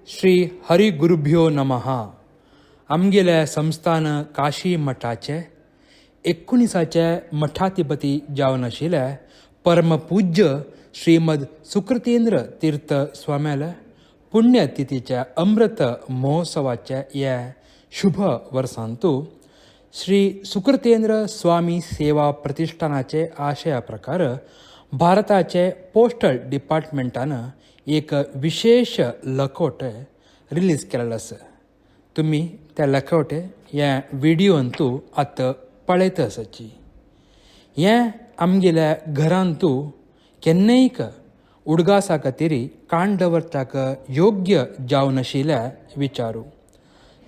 श्री हरिगुरुभ्यो नमः. आमगेल्या संस्थान काशी मठाचे 19चे मठाधिपती जावन आशिल्ले परमपूज्य श्रीमद सुकृतेंद्र तीर्थ स्वाम्याले पुण्यतिथीच्या अमृत महोत्सवाचे ह्या शुभ वर्सांतू श्री सुकृतेंद्र स्वामी सेवा प्रतिष्ठानाचे आशया प्रकार भारताचे पोस्टल डिपार्टमेंटान एक विशेष लखोटे रिलीज केलेलो आसा. तुम्ही त्या लखोटे ह्या व्हिडिओंतू आतां पळयत आसाची. हें आमगेल्या घरांतू केन्नायक उडगासा खातीर काण दवरपाक योग्य जावन नाशिल्ल्या विचारू.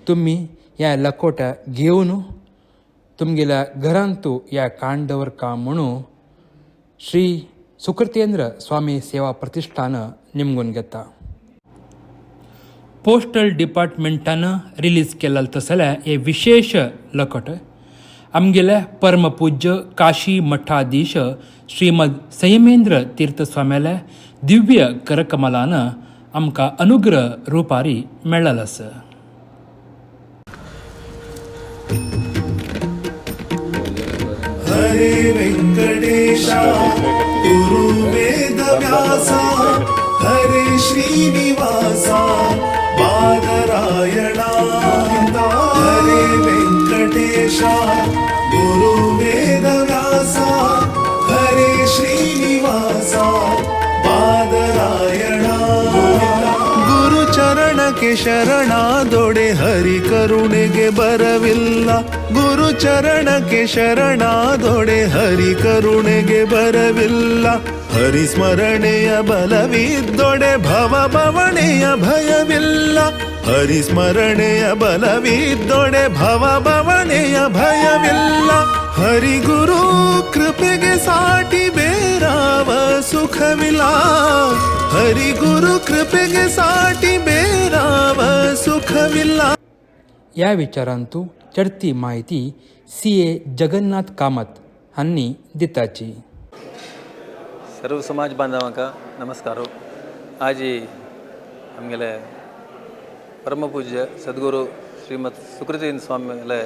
तुम्ही ह्या लखोट्या घेवन तुमगेल्या घरांतू ह्या काण दवरका म्हणून श्री सुकृतेंद्र स्वामी सेवा प्रतिष्ठान निमगून घेता. पोस्टल डिपार्टमेंटान रिलीज केलें तसल्या हे विशेष लखट आमगेल्या परमपूज्य काशी मठाधीश श्रीमद संयमेंद्र तीर्थ स्वाम्याले दिव्य करकमलान आमकां अनुग्रह रुपारी मेळ्ळेलो आसा. हरे वेंकटेशा गुरु वेद व्यासा हरे श्रीनिवासा बादरायणा. हरे वेंकटेशा गुरु वेद व्यासा हरे श्रीनिवासा बादरायणा. ಗುರುಚರಣ ಕೆ ಶರಣಾದೊಡೆ ಹರಿ ಕರುಣೆಗೆ ಬರವಿಲ್ಲ. ಗುರುಚರಣಕ್ಕೆ ಶರಣಾದೊಡೆ ಹರಿ ಕರುಣೆಗೆ ಬರವಿಲ್ಲ. ಹರಿ ಸ್ಮರಣೆಯ ಬಲವಿದ್ದೊಡೆ ಭವ ಭವಣೆಯ ಭಯವಿಲ್ಲ. ಹರಿ ಸ್ಮರಣೆಯ ಬಲವಿದ್ದೊಡೆ ಭವ ಭವಣೆಯ ಭಯವಿಲ್ಲ. ಹರಿ ಗುರು ಕೃಪೆಗೆ ಸಾಟಿ ಬೇರಾವ ಸುಖವಿಲ್ಲ. ಹರಿ ಗುರು ಕೃಪೆಗೆ ಸಾಟಿ ಬೇರಾವ ಸುಖವಿಲ್ಲ. ह्या विचारांतू चढती माहिती CA जगन्नाथ कामत हांनी दिताची. सर्व समाज बांधवांका नमस्कार. आज आमगेले परमपूज्य सद्गुरू श्रीमद सुकृतेंद्र स्वामीले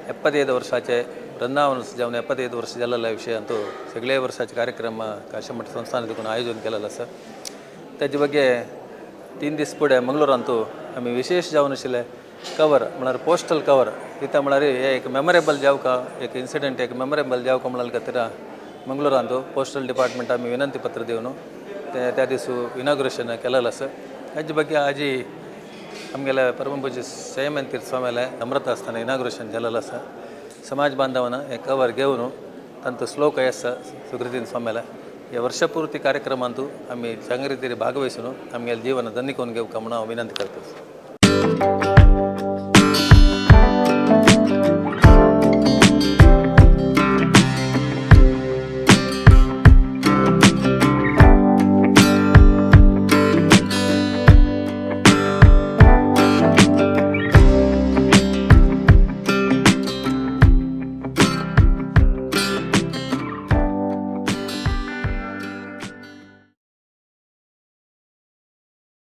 75 वर्षाचे वृंदावन जावन 75 वर्ष जाल्ल्या विशयांतू सगळे वर्षाचे कार्यक्रम काशी मठ संस्थान देखून आयोजन केलेलं आसा. त्याचे बगे 3 दीस फुडें मंगळुरांतू आमी विशेष जावन आशिल्ले कवर म्हळ्यार पोस्टल कवर दिता म्हळ्यार हे एक मेमोरेबल जावका एक इन्सिडंट एक मेमोरेबल जावका म्हणल्या खातीर मंगळुरांतू पोस्टल डिपार्टमेंट आमी विनंती पत्र दिवन त्या दिसू इनॉग्रेशन केलेलं आसा. हाजे बगे आज आमगेले परमपूज्य संयमेंद्र तीर्थ स्वाम्याले अमृत आसतना इनॉग्रेशन जाल्लें आसा. समाज बांधवान हे कवर घेवन तांचो श्लोक आसा सुकृतेंद्र स्वाम्याले हे वर्षपूर्ती कार्यक्रमांतू आमी चांगले तरी भागवहिसून आमगेले जीवन धन्य करून घेवका म्हणून हांव विनंती करता.